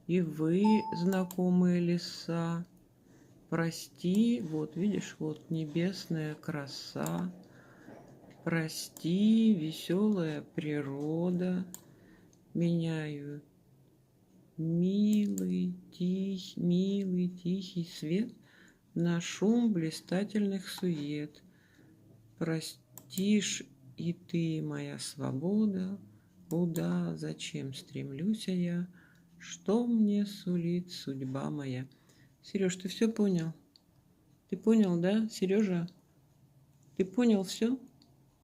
и вы, знакомые леса. Прости, вот видишь, вот небесная краса. Прости, веселая природа. Меняю милый, тихий свет на шум блистательных сует. Простишь и ты, моя свобода, куда, зачем стремлюсь я, что мне сулит судьба моя. Сереж, ты все понял? Ты понял, да, Сережа? Ты понял все?